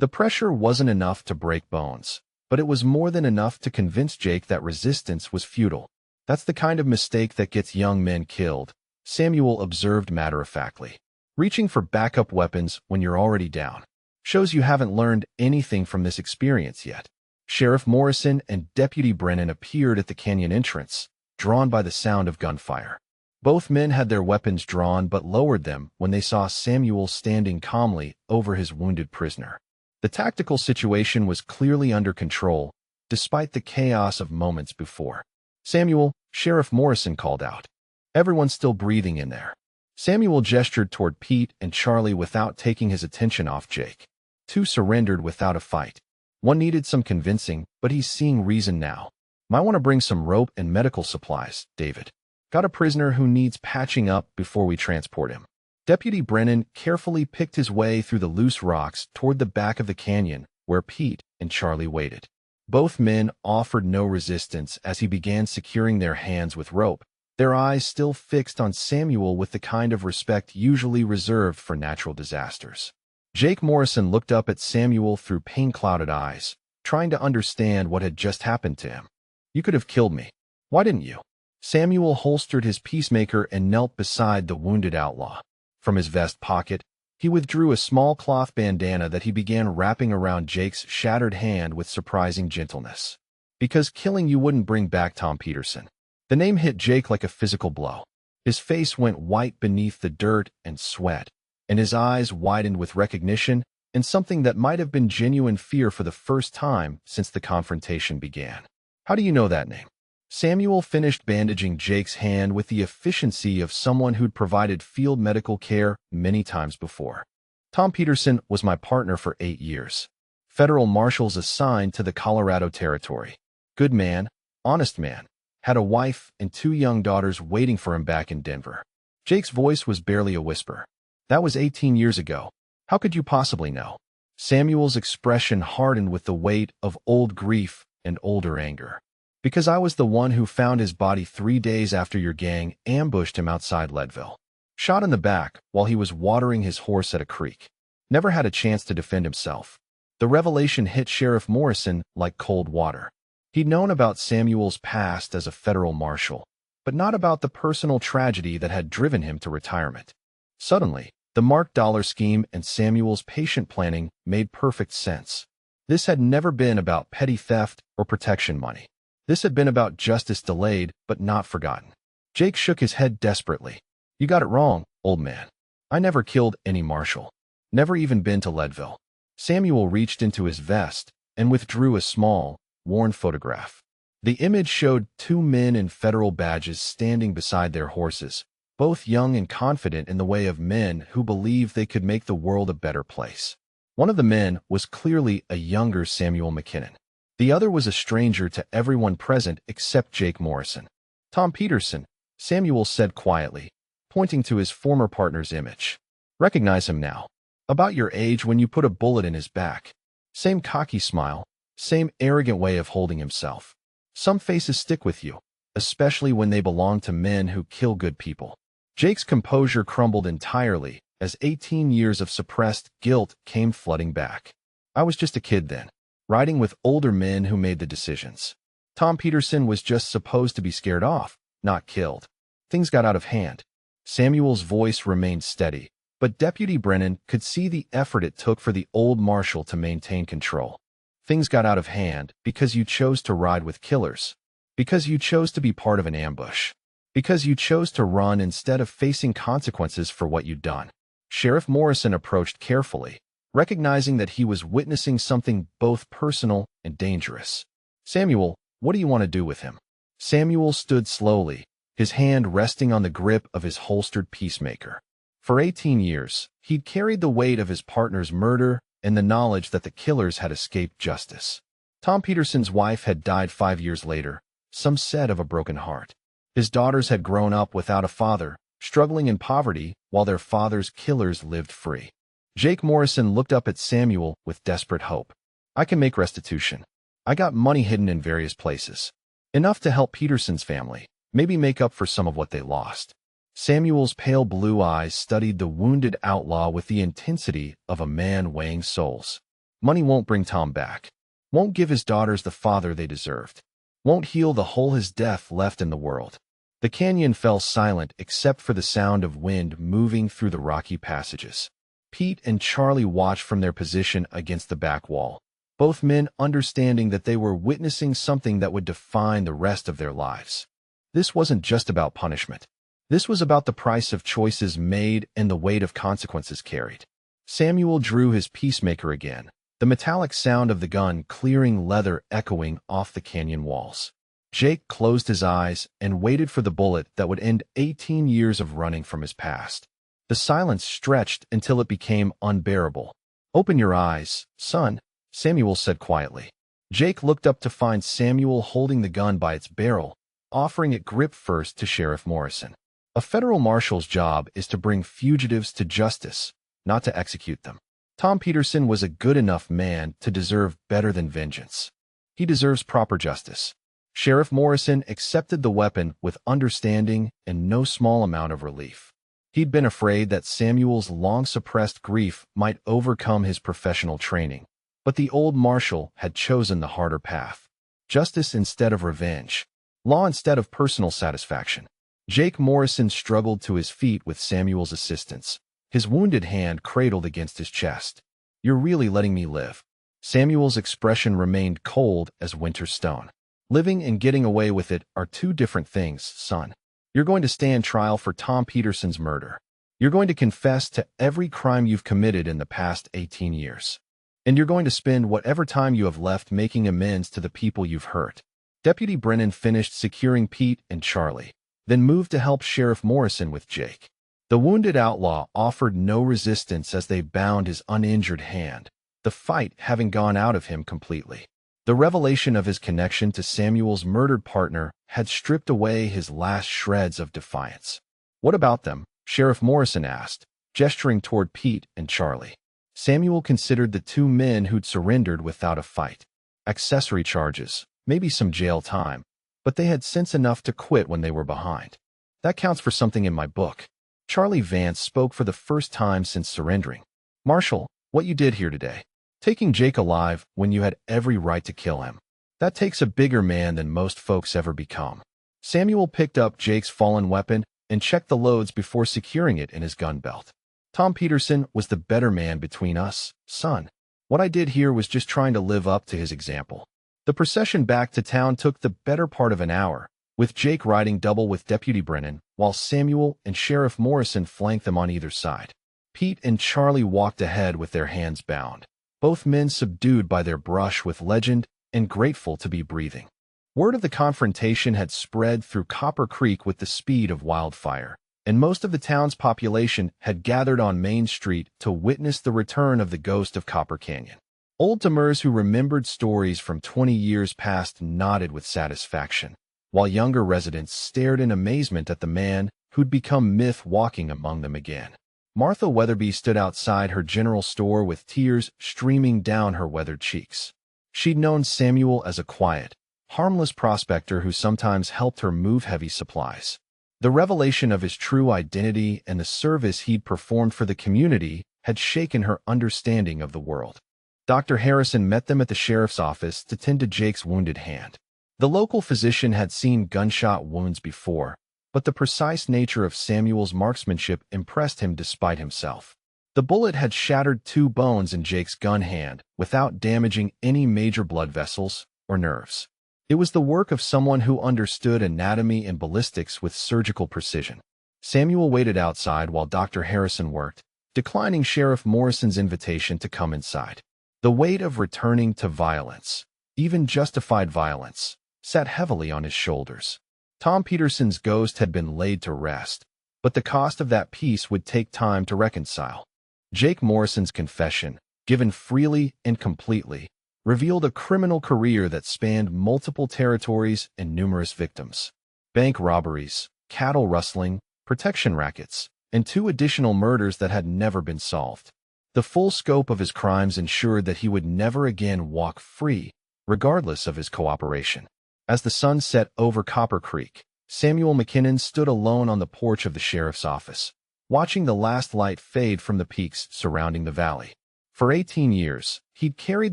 The pressure wasn't enough to break bones, but it was more than enough to convince Jake that resistance was futile. That's the kind of mistake that gets young men killed, Samuel observed matter-of-factly. Reaching for backup weapons when you're already down shows you haven't learned anything from this experience yet. Sheriff Morrison and Deputy Brennan appeared at the canyon entrance, drawn by the sound of gunfire. Both men had their weapons drawn but lowered them when they saw Samuel standing calmly over his wounded prisoner. The tactical situation was clearly under control, despite the chaos of moments before. "Samuel," Sheriff Morrison called out. "Everyone's still breathing in there." Samuel gestured toward Pete and Charlie without taking his attention off Jake. Two surrendered without a fight. One needed some convincing, but he's seeing reason now. "Might want to bring some rope and medical supplies, David. Got a prisoner who needs patching up before we transport him." Deputy Brennan carefully picked his way through the loose rocks toward the back of the canyon, where Pete and Charlie waited. Both men offered no resistance as he began securing their hands with rope, their eyes still fixed on Samuel with the kind of respect usually reserved for natural disasters. Jake Morrison looked up at Samuel through pain-clouded eyes, trying to understand what had just happened to him. "You could have killed me. Why didn't you?" Samuel holstered his peacemaker and knelt beside the wounded outlaw. From his vest pocket, he withdrew a small cloth bandana that he began wrapping around Jake's shattered hand with surprising gentleness. "Because killing you wouldn't bring back Tom Peterson." The name hit Jake like a physical blow. His face went white beneath the dirt and sweat, and his eyes widened with recognition and something that might have been genuine fear for the first time since the confrontation began. "How do you know that name?" Samuel finished bandaging Jake's hand with the efficiency of someone who'd provided field medical care many times before. "Tom Peterson was my partner for 8 years. Federal marshals assigned to the Colorado Territory. Good man, honest man. Had a wife and 2 young daughters waiting for him back in Denver." Jake's voice was barely a whisper. "That was 18 years ago. How could you possibly know?" Samuel's expression hardened with the weight of old grief and older anger. "Because I was the one who found his body 3 days after your gang ambushed him outside Leadville. Shot in the back while he was watering his horse at a creek. Never had a chance to defend himself." The revelation hit Sheriff Morrison like cold water. He'd known about Samuel's past as a federal marshal, but not about the personal tragedy that had driven him to retirement. Suddenly, the marked dollar scheme and Samuel's patient planning made perfect sense. This had never been about petty theft or protection money. This had been about justice delayed but not forgotten. Jake shook his head desperately. "You got it wrong, old man. I never killed any marshal. Never even been to Leadville." Samuel reached into his vest and withdrew a small, worn photograph. The image showed 2 men in federal badges standing beside their horses, both young and confident in the way of men who believed they could make the world a better place. One of the men was clearly a younger Samuel McKinnon. The other was a stranger to everyone present except Jake Morrison. "Tom Peterson," Samuel said quietly, pointing to his former partner's image. "Recognize him now. About your age when you put a bullet in his back. Same cocky smile, same arrogant way of holding himself. Some faces stick with you, especially when they belong to men who kill good people." Jake's composure crumbled entirely as 18 years of suppressed guilt came flooding back. "I was just a kid then, riding with older men who made the decisions. Tom Peterson was just supposed to be scared off, not killed. Things got out of hand." Samuel's voice remained steady, but Deputy Brennan could see the effort it took for the old marshal to maintain control. "Things got out of hand because you chose to ride with killers. Because you chose to be part of an ambush. Because you chose to run instead of facing consequences for what you'd done." Sheriff Morrison approached carefully, recognizing that he was witnessing something both personal and dangerous. "Samuel, what do you want to do with him?" Samuel stood slowly, his hand resting on the grip of his holstered peacemaker. For 18 years, he'd carried the weight of his partner's murder and the knowledge that the killers had escaped justice. Tom Peterson's wife had died 5 years later, some said of a broken heart. His daughters had grown up without a father, struggling in poverty while their father's killers lived free. Jake Morrison looked up at Samuel with desperate hope. I can make restitution. I got money hidden in various places. Enough to help Peterson's family, maybe make up for some of what they lost. Samuel's pale blue eyes studied the wounded outlaw with the intensity of a man weighing souls. Money won't bring Tom back. Won't give his daughters the father they deserved. Won't heal the hole his death left in the world. The canyon fell silent except for the sound of wind moving through the rocky passages. Pete and Charlie watched from their position against the back wall, both men understanding that they were witnessing something that would define the rest of their lives. This wasn't just about punishment. This was about the price of choices made and the weight of consequences carried. Samuel drew his peacemaker again, the metallic sound of the gun clearing leather echoing off the canyon walls. Jake closed his eyes and waited for the bullet that would end 18 years of running from his past. The silence stretched until it became unbearable. "Open your eyes, son," Samuel said quietly. Jake looked up to find Samuel holding the gun by its barrel, offering it grip first to Sheriff Morrison. A federal marshal's job is to bring fugitives to justice, not to execute them. Tom Peterson was a good enough man to deserve better than vengeance. He deserves proper justice. Sheriff Morrison accepted the weapon with understanding and no small amount of relief. He'd been afraid that Samuel's long-suppressed grief might overcome his professional training, but the old marshal had chosen the harder path. Justice instead of revenge. Law instead of personal satisfaction. Jake Morrison struggled to his feet with Samuel's assistance, his wounded hand cradled against his chest. "You're really letting me live." Samuel's expression remained cold as winter stone. "Living and getting away with it are two different things, son. You're going to stand trial for Tom Peterson's murder. You're going to confess to every crime you've committed in the past 18 years. And you're going to spend whatever time you have left making amends to the people you've hurt." Deputy Brennan finished securing Pete and Charlie, then moved to help Sheriff Morrison with Jake. The wounded outlaw offered no resistance as they bound his uninjured hand, the fight having gone out of him completely. The revelation of his connection to Samuel's murdered partner had stripped away his last shreds of defiance. "What about them?" Sheriff Morrison asked, gesturing toward Pete and Charlie. Samuel considered the two men who'd surrendered without a fight. Accessory charges, maybe some jail time, but they had sense enough to quit when they were behind. "That counts for something in my book." Charlie Vance spoke for the first time since surrendering. "Marshal, what you did here today, taking Jake alive when you had every right to kill him. That takes a bigger man than most folks ever become." Samuel picked up Jake's fallen weapon and checked the loads before securing it in his gun belt. "Tom Peterson was the better man between us, son. What I did here was just trying to live up to his example." The procession back to town took the better part of an hour, with Jake riding double with Deputy Brennan, while Samuel and Sheriff Morrison flanked them on either side. Pete and Charlie walked ahead with their hands bound, both men subdued by their brush with legend and grateful to be breathing. Word of the confrontation had spread through Copper Creek with the speed of wildfire, and most of the town's population had gathered on Main Street to witness the return of the ghost of Copper Canyon. Old timers who remembered stories from 20 years past nodded with satisfaction, while younger residents stared in amazement at the man who'd become myth walking among them again. Martha Weatherby stood outside her general store with tears streaming down her weathered cheeks. She'd known Samuel as a quiet, harmless prospector who sometimes helped her move heavy supplies. The revelation of his true identity and the service he'd performed for the community had shaken her understanding of the world. Dr. Harrison met them at the sheriff's office to tend to Jake's wounded hand. The local physician had seen gunshot wounds before, but the precise nature of Samuel's marksmanship impressed him despite himself. The bullet had shattered 2 bones in Jake's gun hand without damaging any major blood vessels or nerves. It was the work of someone who understood anatomy and ballistics with surgical precision. Samuel waited outside while Dr. Harrison worked, declining Sheriff Morrison's invitation to come inside. The weight of returning to violence, even justified violence, sat heavily on his shoulders. Tom Peterson's ghost had been laid to rest, but the cost of that peace would take time to reconcile. Jake Morrison's confession, given freely and completely, revealed a criminal career that spanned multiple territories and numerous victims. Bank robberies, cattle rustling, protection rackets, and 2 additional murders that had never been solved. The full scope of his crimes ensured that he would never again walk free, regardless of his cooperation. As the sun set over Copper Creek, Samuel McKinnon stood alone on the porch of the sheriff's office, watching the last light fade from the peaks surrounding the valley. For 18 years, he'd carried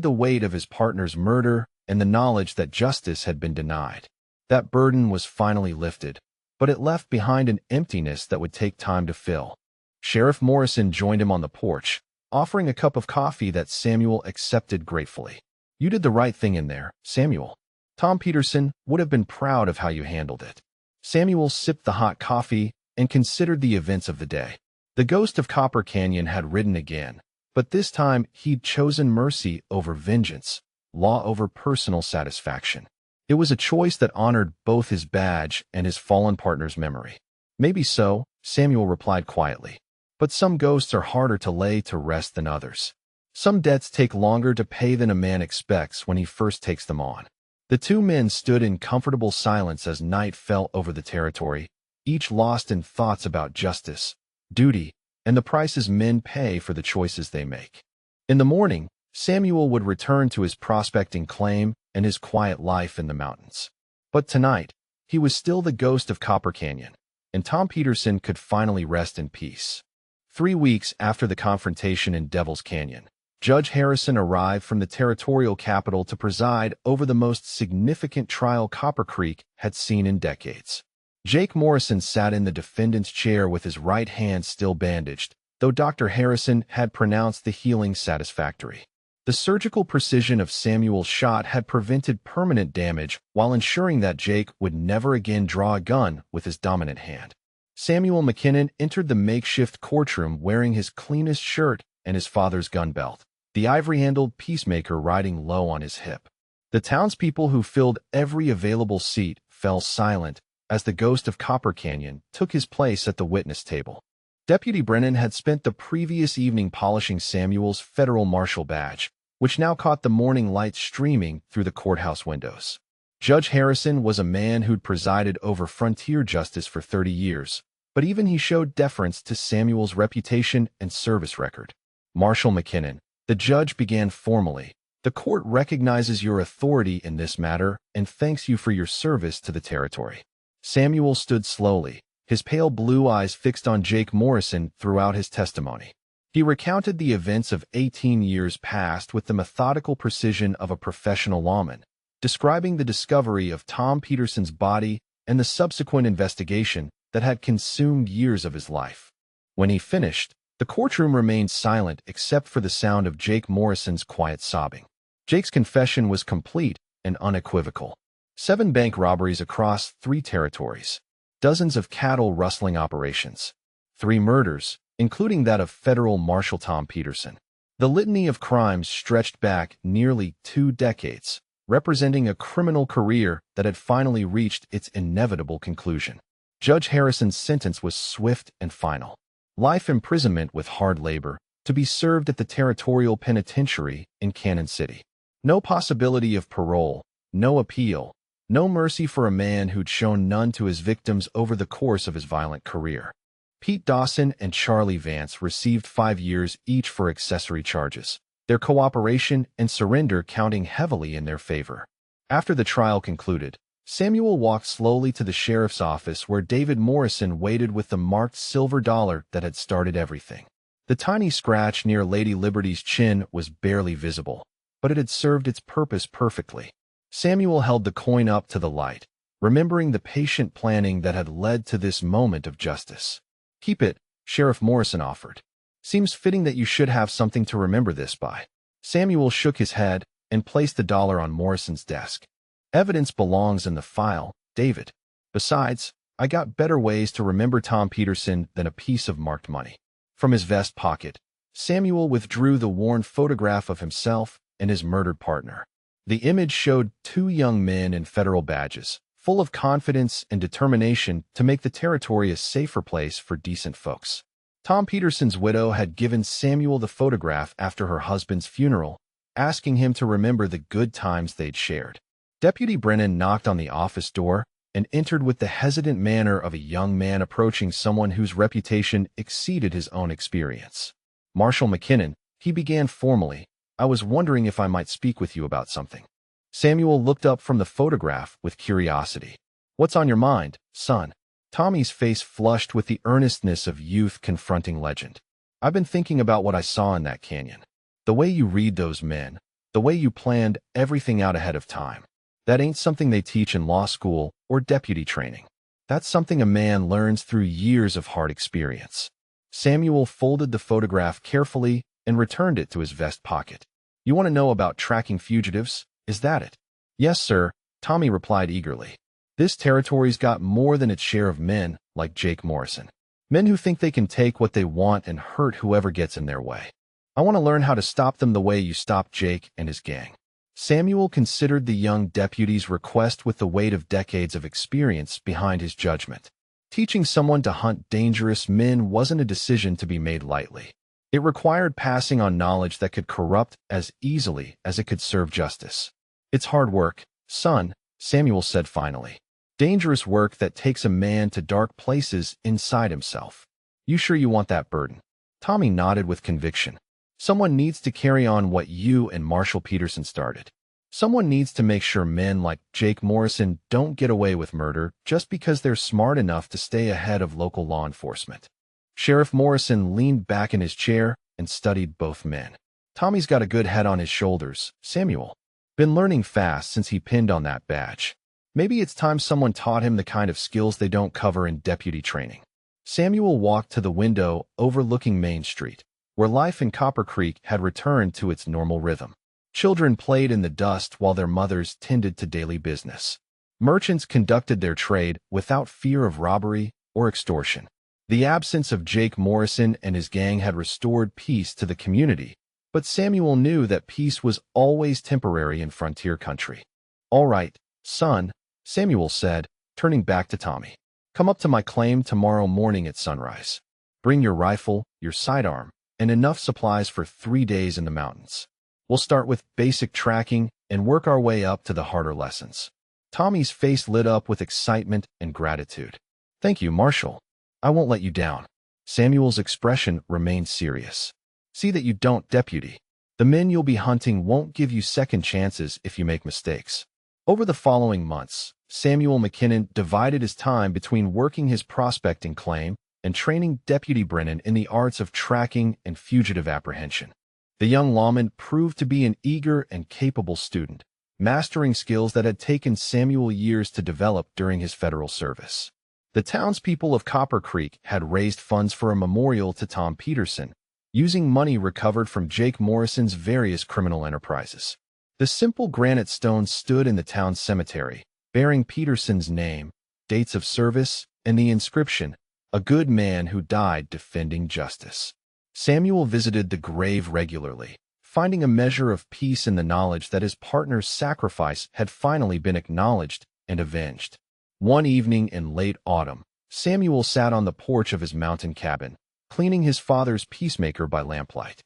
the weight of his partner's murder and the knowledge that justice had been denied. That burden was finally lifted, but it left behind an emptiness that would take time to fill. Sheriff Morrison joined him on the porch, offering a cup of coffee that Samuel accepted gratefully. "You did the right thing in there, Samuel. Tom Peterson would have been proud of how you handled it." Samuel sipped the hot coffee and considered the events of the day. The ghost of Copper Canyon had ridden again, but this time he'd chosen mercy over vengeance, law over personal satisfaction. It was a choice that honored both his badge and his fallen partner's memory. "Maybe so," Samuel replied quietly. "But some ghosts are harder to lay to rest than others. Some debts take longer to pay than a man expects when he first takes them on." The 2 men stood in comfortable silence as night fell over the territory, each lost in thoughts about justice, duty, and the prices men pay for the choices they make. In the morning, Samuel would return to his prospecting claim and his quiet life in the mountains. But tonight, he was still the ghost of Copper Canyon, and Tom Peterson could finally rest in peace. 3 weeks after the confrontation in Devil's Canyon, Judge Harrison arrived from the territorial capital to preside over the most significant trial Copper Creek had seen in decades. Jake Morrison sat in the defendant's chair with his right hand still bandaged, though Dr. Harrison had pronounced the healing satisfactory. The surgical precision of Samuel's shot had prevented permanent damage while ensuring that Jake would never again draw a gun with his dominant hand. Samuel McKinnon entered the makeshift courtroom wearing his cleanest shirt and his father's gun belt, the ivory-handled peacemaker riding low on his hip. The townspeople who filled every available seat fell silent as the ghost of Copper Canyon took his place at the witness table. Deputy Brennan had spent the previous evening polishing Samuel's federal marshal badge, which now caught the morning light streaming through the courthouse windows. Judge Harrison was a man who'd presided over frontier justice for 30 years, but even he showed deference to Samuel's reputation and service record. "Marshal McKinnon," the judge began formally, "the court recognizes your authority in this matter and thanks you for your service to the territory." Samuel stood slowly, his pale blue eyes fixed on Jake Morrison throughout his testimony. He recounted the events of 18 years past with the methodical precision of a professional lawman, describing the discovery of Tom Peterson's body and the subsequent investigation that had consumed years of his life. When he finished, the courtroom remained silent except for the sound of Jake Morrison's quiet sobbing. Jake's confession was complete and unequivocal. 7 bank robberies across 3 territories, dozens of cattle rustling operations, 3 murders, including that of federal Marshal Tom Peterson. The litany of crimes stretched back nearly 2 decades, representing a criminal career that had finally reached its inevitable conclusion. Judge Harrison's sentence was swift and final. Life imprisonment with hard labor, to be served at the Territorial Penitentiary in Cannon City. No possibility of parole, no appeal, no mercy for a man who'd shown none to his victims over the course of his violent career. Pete Dawson and Charlie Vance received 5 years each for accessory charges, their cooperation and surrender counting heavily in their favor. After the trial concluded, Samuel walked slowly to the sheriff's office where David Morrison waited with the marked silver dollar that had started everything. The tiny scratch near Lady Liberty's chin was barely visible, but it had served its purpose perfectly. Samuel held the coin up to the light, remembering the patient planning that had led to this moment of justice. "Keep it," Sheriff Morrison offered. "Seems fitting that you should have something to remember this by." Samuel shook his head and placed the dollar on Morrison's desk. "Evidence belongs in the file, David. Besides, I got better ways to remember Tom Peterson than a piece of marked money." From his vest pocket, Samuel withdrew the worn photograph of himself and his murdered partner. The image showed 2 young men in federal badges, full of confidence and determination to make the territory a safer place for decent folks. Tom Peterson's widow had given Samuel the photograph after her husband's funeral, asking him to remember the good times they'd shared. Deputy Brennan knocked on the office door, and entered with the hesitant manner of a young man approaching someone whose reputation exceeded his own experience. "Marshal McKinnon," he began formally, "I was wondering if I might speak with you about something." Samuel looked up from the photograph with curiosity. "What's on your mind, son?" Tommy's face flushed with the earnestness of youth confronting legend. "I've been thinking about what I saw in that canyon. The way you read those men, the way you planned everything out ahead of time. That ain't something they teach in law school or deputy training. That's something a man learns through years of hard experience." Samuel folded the photograph carefully and returned it to his vest pocket. "You want to know about tracking fugitives? Is that it?" "Yes, sir," Tommy replied eagerly. "This territory's got more than its share of men like Jake Morrison. Men who think they can take what they want and hurt whoever gets in their way. I want to learn how to stop them the way you stopped Jake and his gang." Samuel considered the young deputy's request with the weight of decades of experience behind his judgment. Teaching someone to hunt dangerous men wasn't a decision to be made lightly. It required passing on knowledge that could corrupt as easily as it could serve justice. "It's hard work, son," Samuel said finally. "Dangerous work that takes a man to dark places inside himself. You sure you want that burden?" Tommy nodded with conviction. "Someone needs to carry on what you and Marshal Peterson started. Someone needs to make sure men like Jake Morrison don't get away with murder just because they're smart enough to stay ahead of local law enforcement." Sheriff Morrison leaned back in his chair and studied both men. "Tommy's got a good head on his shoulders, Samuel. Been learning fast since he pinned on that badge. Maybe it's time someone taught him the kind of skills they don't cover in deputy training." Samuel walked to the window overlooking Main Street, where life in Copper Creek had returned to its normal rhythm. Children played in the dust while their mothers tended to daily business. Merchants conducted their trade without fear of robbery or extortion. The absence of Jake Morrison and his gang had restored peace to the community, but Samuel knew that peace was always temporary in frontier country. "All right, son," Samuel said, turning back to Tommy. "Come up to my claim tomorrow morning at sunrise. Bring your rifle, your sidearm, and enough supplies for 3 days in the mountains. We'll start with basic tracking and work our way up to the harder lessons." Tommy's face lit up with excitement and gratitude. "Thank you, Marshal. I won't let you down." Samuel's expression remained serious. "See that you don't, deputy. The men you'll be hunting won't give you second chances if you make mistakes." Over the following months, Samuel McKinnon divided his time between working his prospecting claim and training Deputy Brennan in the arts of tracking and fugitive apprehension. The young lawman proved to be an eager and capable student, mastering skills that had taken Samuel years to develop during his federal service. The townspeople of Copper Creek had raised funds for a memorial to Tom Peterson, using money recovered from Jake Morrison's various criminal enterprises. The simple granite stone stood in the town cemetery, bearing Peterson's name, dates of service, and the inscription, "A good man who died defending justice." Samuel visited the grave regularly, finding a measure of peace in the knowledge that his partner's sacrifice had finally been acknowledged and avenged. One evening in late autumn, Samuel sat on the porch of his mountain cabin, cleaning his father's peacemaker by lamplight.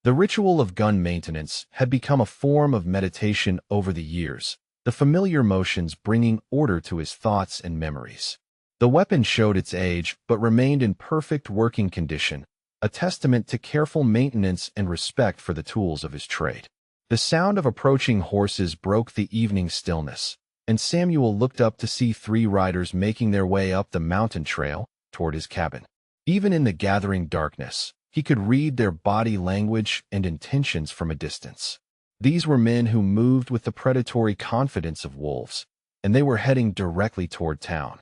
The ritual of gun maintenance had become a form of meditation over the years, the familiar motions bringing order to his thoughts and memories. The weapon showed its age but remained in perfect working condition, a testament to careful maintenance and respect for the tools of his trade. The sound of approaching horses broke the evening stillness, and Samuel looked up to see 3 riders making their way up the mountain trail toward his cabin. Even in the gathering darkness, he could read their body language and intentions from a distance. These were men who moved with the predatory confidence of wolves, and they were heading directly toward town.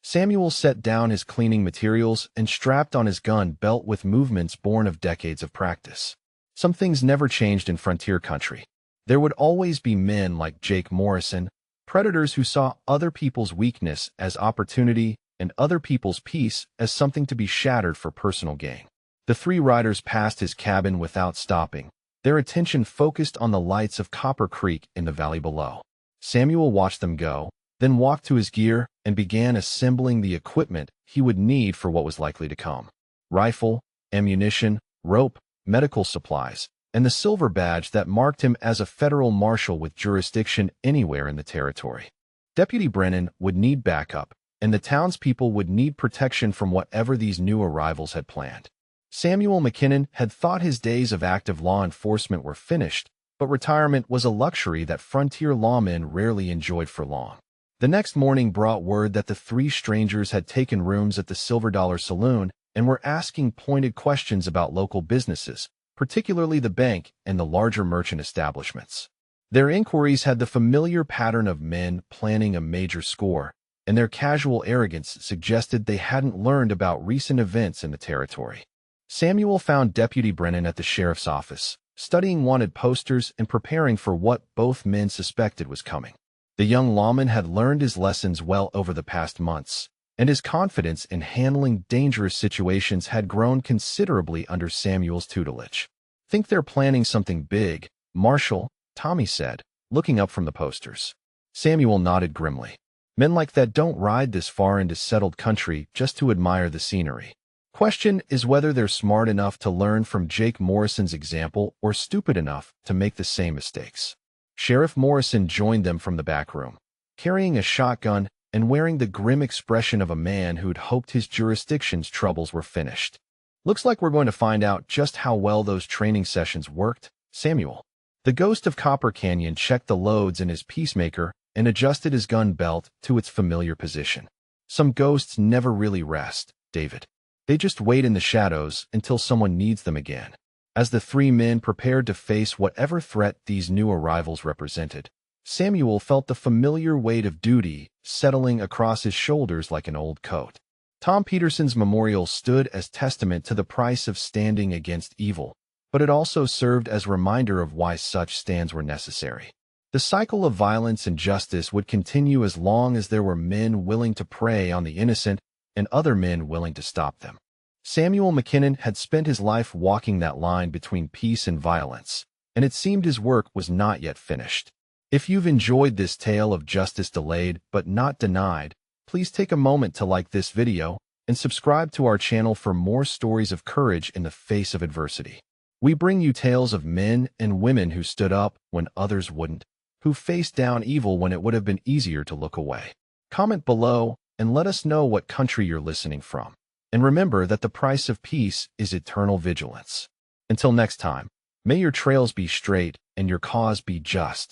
Samuel set down his cleaning materials and strapped on his gun belt with movements born of decades of practice. Some things never changed in frontier country. There would always be men like Jake Morrison, predators who saw other people's weakness as opportunity and other people's peace as something to be shattered for personal gain. The 3 riders passed his cabin without stopping, their attention focused on the lights of Copper Creek in the valley below. Samuel watched them go, then walked to his gear and began assembling the equipment he would need for what was likely to come. Rifle, ammunition, rope, medical supplies, and the silver badge that marked him as a federal marshal with jurisdiction anywhere in the territory. Deputy Brennan would need backup, and the townspeople would need protection from whatever these new arrivals had planned. Samuel McKinnon had thought his days of active law enforcement were finished, but retirement was a luxury that frontier lawmen rarely enjoyed for long. The next morning brought word that the three strangers had taken rooms at the Silver Dollar Saloon and were asking pointed questions about local businesses, particularly the bank and the larger merchant establishments. Their inquiries had the familiar pattern of men planning a major score, and their casual arrogance suggested they hadn't learned about recent events in the territory. Samuel found Deputy Brennan at the sheriff's office, studying wanted posters and preparing for what both men suspected was coming. The young lawman had learned his lessons well over the past months, and his confidence in handling dangerous situations had grown considerably under Samuel's tutelage. "Think they're planning something big, Marshal," Tommy said, looking up from the posters. Samuel nodded grimly. "Men like that don't ride this far into settled country just to admire the scenery. Question is whether they're smart enough to learn from Jake Morrison's example or stupid enough to make the same mistakes." Sheriff Morrison joined them from the back room, carrying a shotgun and wearing the grim expression of a man who'd hoped his jurisdiction's troubles were finished. "Looks like we're going to find out just how well those training sessions worked, Samuel." The ghost of Copper Canyon checked the loads in his peacemaker and adjusted his gun belt to its familiar position. "Some ghosts never really rest, David. They just wait in the shadows until someone needs them again." As the three men prepared to face whatever threat these new arrivals represented, Samuel felt the familiar weight of duty settling across his shoulders like an old coat. Tom Peterson's memorial stood as testament to the price of standing against evil, but it also served as a reminder of why such stands were necessary. The cycle of violence and justice would continue as long as there were men willing to prey on the innocent and other men willing to stop them. Samuel McKinnon had spent his life walking that line between peace and violence, and it seemed his work was not yet finished. If you've enjoyed this tale of justice delayed but not denied, please take a moment to like this video and subscribe to our channel for more stories of courage in the face of adversity. We bring you tales of men and women who stood up when others wouldn't, who faced down evil when it would have been easier to look away. Comment below and let us know what country you're listening from. And remember that the price of peace is eternal vigilance. Until next time, may your trails be straight and your cause be just.